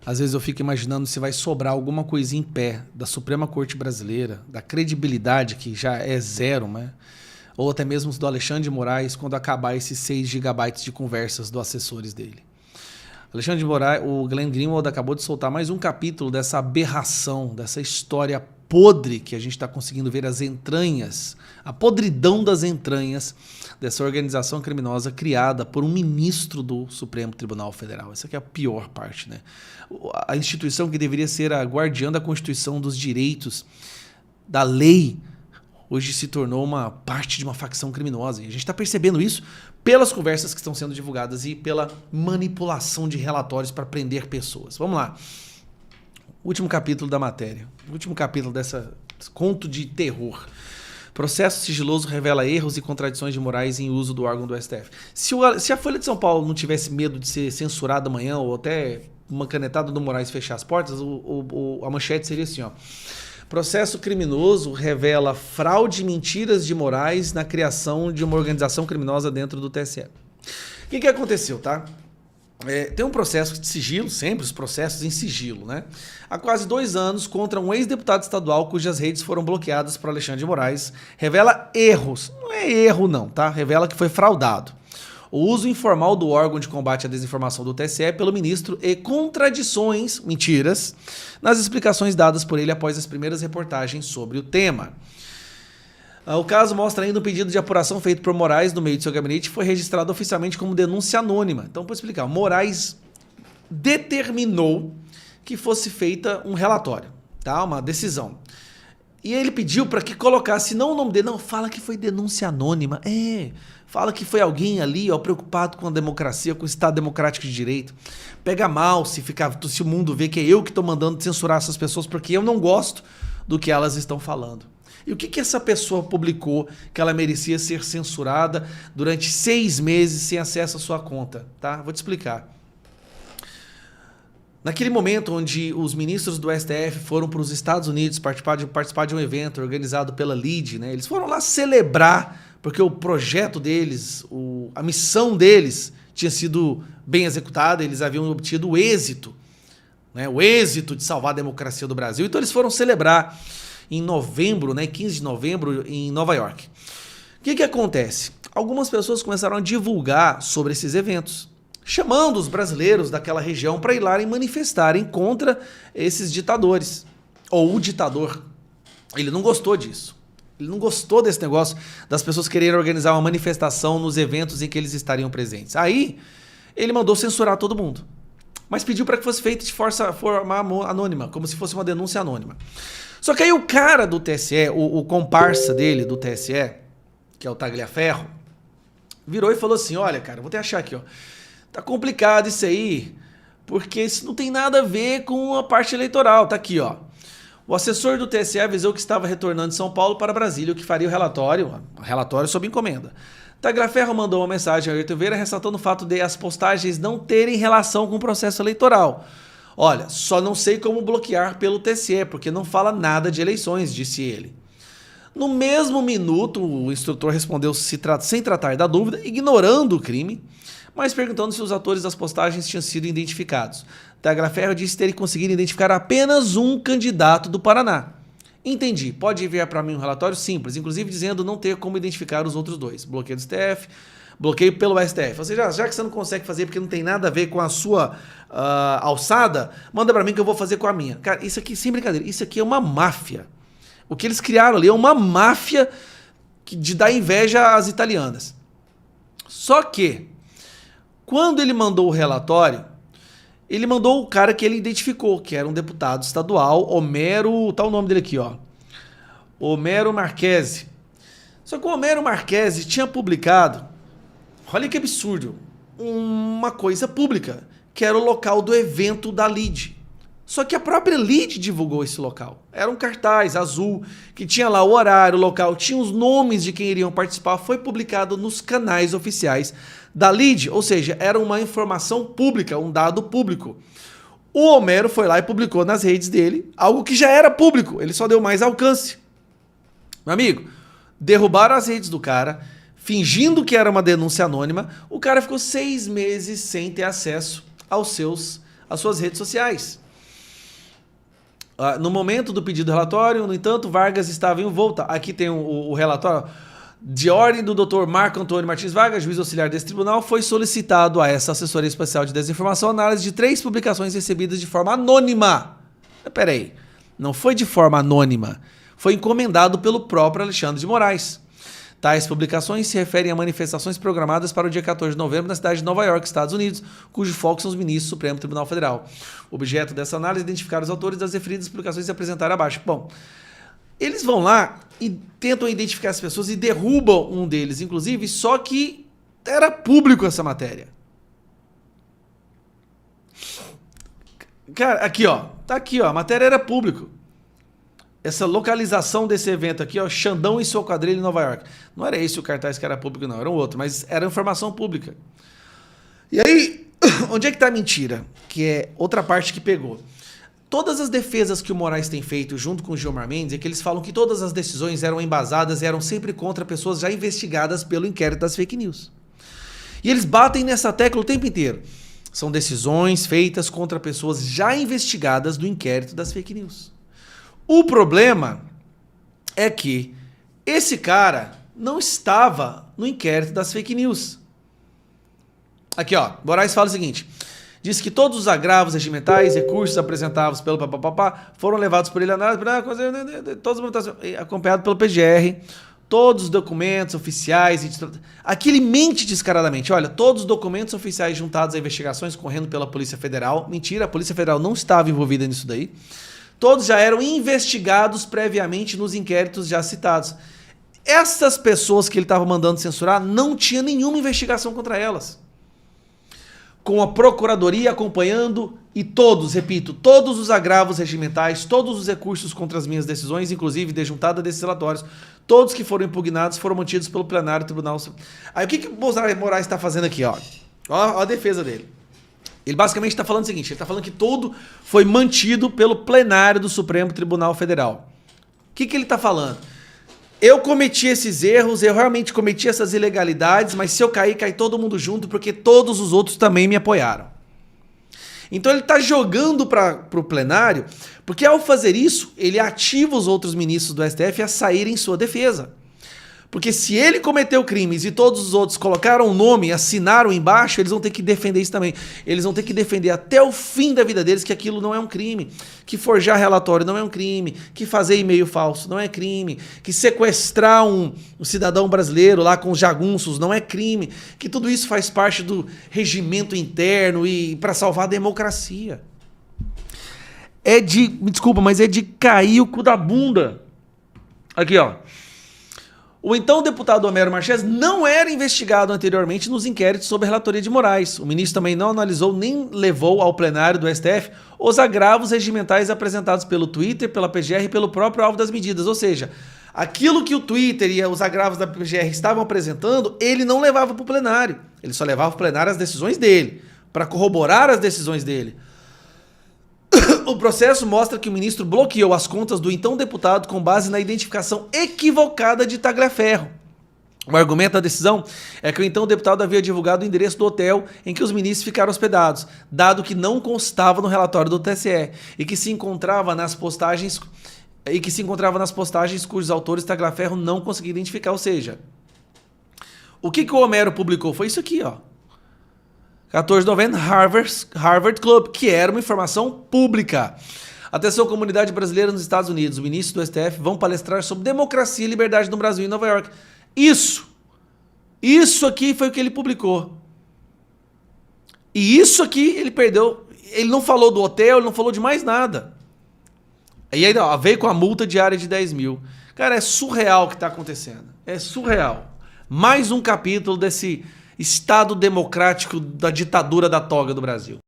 Às vezes eu fico imaginando se vai sobrar alguma coisinha em pé da Suprema Corte Brasileira, da credibilidade que já é zero, né? Ou até mesmo do Alexandre de Moraes, quando acabar esses 6 gigabytes de conversas dos assessores dele. Alexandre de Moraes, o Glenn Greenwald acabou de soltar mais um capítulo dessa aberração, dessa história podre que a gente está conseguindo ver as entranhas, a podridão das entranhas dessa organização criminosa criada por um ministro do Supremo Tribunal Federal. Essa aqui é a pior parte, né? A instituição que deveria ser a guardiã da Constituição, dos direitos, da lei, hoje se tornou uma parte de uma facção criminosa. E a gente está percebendo isso pelas conversas que estão sendo divulgadas e pela manipulação de relatórios para prender pessoas. Vamos lá. Último capítulo da matéria. Último capítulo desse conto de terror. Processo sigiloso revela erros e contradições de Moraes em uso do órgão do STF. Se a Folha de São Paulo não tivesse medo de ser censurada amanhã ou até uma canetada do Moraes fechar as portas, a manchete seria assim, ó. Processo criminoso revela fraude e mentiras de Moraes na criação de uma organização criminosa dentro do TSE. O que aconteceu, tá? Tem um processo de sigilo, sempre os processos em sigilo, né? Há quase 2 anos, contra um ex-deputado estadual cujas redes foram bloqueadas por Alexandre de Moraes, revela erros. Não é erro não, tá? Revela que foi fraudado. O uso informal do órgão de combate à desinformação do TSE pelo ministro e contradições, mentiras, nas explicações dadas por ele após as primeiras reportagens sobre o tema. O caso mostra ainda um pedido de apuração feito por Moraes no meio de seu gabinete e foi registrado oficialmente como denúncia anônima. Então, para explicar, Moraes determinou que fosse feita um relatório, tá? Uma decisão. E ele pediu para que colocasse não o nome dele, não, fala que foi denúncia anônima. Fala que foi alguém ali, ó, preocupado com a democracia, com o Estado Democrático de Direito. Pega mal se o mundo vê que é eu que estou mandando censurar essas pessoas porque eu não gosto do que elas estão falando. E o que essa pessoa publicou que ela merecia ser censurada durante 6 meses sem acesso à sua conta? Tá? Vou te explicar. Naquele momento onde os ministros do STF foram para os Estados Unidos participar de um evento organizado pela LEAD, né? Eles foram lá celebrar, porque o projeto deles, a missão deles tinha sido bem executada, eles haviam obtido o êxito, né? O êxito de salvar a democracia do Brasil. Então eles foram celebrar em novembro, né, 15 de novembro, em Nova York. O que acontece? Algumas pessoas começaram a divulgar sobre esses eventos, chamando os brasileiros daquela região para ir lá e manifestarem contra esses ditadores. Ou o ditador. Ele não gostou disso. Ele não gostou desse negócio das pessoas quererem organizar uma manifestação nos eventos em que eles estariam presentes. Aí, ele mandou censurar todo mundo. Mas pediu para que fosse feito de forma anônima, como se fosse uma denúncia anônima. Só que aí o cara do TSE, o comparsa dele do TSE, que é o Tagliaferro, virou e falou assim, olha, cara, vou até achar aqui, ó. Tá complicado isso aí, porque isso não tem nada a ver com a parte eleitoral. Tá aqui, ó. O assessor do TSE avisou que estava retornando de São Paulo para Brasília, o que faria o relatório sob encomenda. Tagliaferro mandou uma mensagem a Ayrton Vieira ressaltando o fato de as postagens não terem relação com o processo eleitoral. Olha, só não sei como bloquear pelo TSE, porque não fala nada de eleições, disse ele. No mesmo minuto, o instrutor respondeu sem tratar da dúvida, ignorando o crime, mas perguntando se os autores das postagens tinham sido identificados. Tagliaferro disse ter conseguido identificar apenas um candidato do Paraná. Entendi, pode enviar para mim um relatório simples, inclusive dizendo não ter como identificar os outros 2. Bloqueio do STF, bloqueio pelo STF. Ou seja, já que você não consegue fazer porque não tem nada a ver com a sua alçada, manda para mim que eu vou fazer com a minha. Cara, isso aqui, sem brincadeira, isso aqui é uma máfia. O que eles criaram ali é uma máfia de dar inveja às italianas. Só que, quando ele mandou o relatório, ele mandou o cara que ele identificou, que era um deputado estadual, Homero, tá o nome dele aqui, ó. Homero Marchese. Só que o Homero Marchese tinha publicado, olha que absurdo, uma coisa pública, que era o local do evento da LEAD. Só que a própria LEAD divulgou esse local. Era um cartaz azul, que tinha lá o horário, o local, tinha os nomes de quem iriam participar, foi publicado nos canais oficiais da LEAD, ou seja, era uma informação pública, um dado público. O Homero foi lá e publicou nas redes dele algo que já era público, ele só deu mais alcance. Meu amigo, derrubaram as redes do cara, fingindo que era uma denúncia anônima, o cara ficou 6 meses sem ter acesso as suas redes sociais. No momento do pedido do relatório, no entanto, Vargas estava envolta. Aqui tem o relatório. De ordem do Dr. Marco Antônio Martins Vargas, juiz auxiliar desse tribunal, foi solicitado a essa assessoria especial de desinformação análise de 3 publicações recebidas de forma anônima. Peraí, não foi de forma anônima, foi encomendado pelo próprio Alexandre de Moraes. Tais publicações se referem a manifestações programadas para o dia 14 de novembro na cidade de Nova York, Estados Unidos, cujo foco são os ministros do Supremo Tribunal Federal. O objeto dessa análise é identificar os autores das referidas publicações e apresentar abaixo. Bom, eles vão lá e tentam identificar as pessoas e derrubam um deles, inclusive, só que era público essa matéria. Cara, aqui ó, tá aqui ó, a matéria era público. Essa localização desse evento aqui, ó, Xandão e sua quadrilha em Nova York. Não era esse o cartaz que era público, não, era um outro, mas era informação pública. E aí, onde é que tá a mentira? Que é outra parte que pegou. Todas as defesas que o Moraes tem feito junto com o Gilmar Mendes é que eles falam que todas as decisões eram embasadas e eram sempre contra pessoas já investigadas pelo inquérito das fake news. E eles batem nessa tecla o tempo inteiro. São decisões feitas contra pessoas já investigadas do inquérito das fake news. O problema é que esse cara não estava no inquérito das fake news. Aqui, ó, Moraes fala o seguinte: diz que todos os agravos regimentais, recursos apresentados pelo papapá foram levados por ele a análise, todos acompanhados pelo PGR, todos os documentos oficiais. Aqui ele mente descaradamente. Olha, todos os documentos oficiais juntados a investigações correndo pela Polícia Federal. Mentira, a Polícia Federal não estava envolvida nisso daí. Todos já eram investigados previamente nos inquéritos já citados. Essas pessoas que ele estava mandando censurar não tinha nenhuma investigação contra elas. Com a Procuradoria acompanhando e todos, repito, todos os agravos regimentais, todos os recursos contra as minhas decisões, inclusive desjuntada desses relatórios, todos que foram impugnados foram mantidos pelo plenário do Tribunal. Aí o que o Moraes está fazendo aqui? Ó a defesa dele. Ele basicamente está falando o seguinte, ele está falando que tudo foi mantido pelo plenário do Supremo Tribunal Federal. O que ele está falando? Eu cometi esses erros, eu realmente cometi essas ilegalidades, mas se eu cair, cai todo mundo junto, porque todos os outros também me apoiaram. Então ele está jogando para o plenário, porque ao fazer isso, ele ativa os outros ministros do STF a saírem em sua defesa. Porque se ele cometeu crimes e todos os outros colocaram o nome, assinaram embaixo, eles vão ter que defender isso também. Eles vão ter que defender até o fim da vida deles que aquilo não é um crime. Que forjar relatório não é um crime. Que fazer e-mail falso não é crime. Que sequestrar um cidadão brasileiro lá com os jagunços não é crime. Que tudo isso faz parte do regimento interno e para salvar a democracia. Me desculpa, mas é de cair o cu da bunda. Aqui, ó. O então deputado Homero Marches não era investigado anteriormente nos inquéritos sobre a relatoria de Moraes. O ministro também não analisou nem levou ao plenário do STF os agravos regimentais apresentados pelo Twitter, pela PGR e pelo próprio alvo das medidas. Ou seja, aquilo que o Twitter e os agravos da PGR estavam apresentando, ele não levava para o plenário. Ele só levava para o plenário as decisões dele, para corroborar as decisões dele. O processo mostra que o ministro bloqueou as contas do então deputado com base na identificação equivocada de Tagliaferro. O argumento da decisão é que o então deputado havia divulgado o endereço do hotel em que os ministros ficaram hospedados, dado que não constava no relatório do TSE e que se encontrava nas postagens cujos autores Tagliaferro não conseguia identificar. Ou seja, o que o Homero publicou foi isso aqui, ó. 14 de novembro, Harvard Club, que era uma informação pública. Atenção, comunidade brasileira nos Estados Unidos. Os ministros do STF vão palestrar sobre democracia e liberdade no Brasil em Nova York. Isso aqui foi o que ele publicou. E isso aqui ele perdeu. Ele não falou do hotel, ele não falou de mais nada. E aí ó, veio com a multa diária de 10 mil. Cara, é surreal o que está acontecendo. É surreal. Mais um capítulo desse Estado democrático da ditadura da toga do Brasil.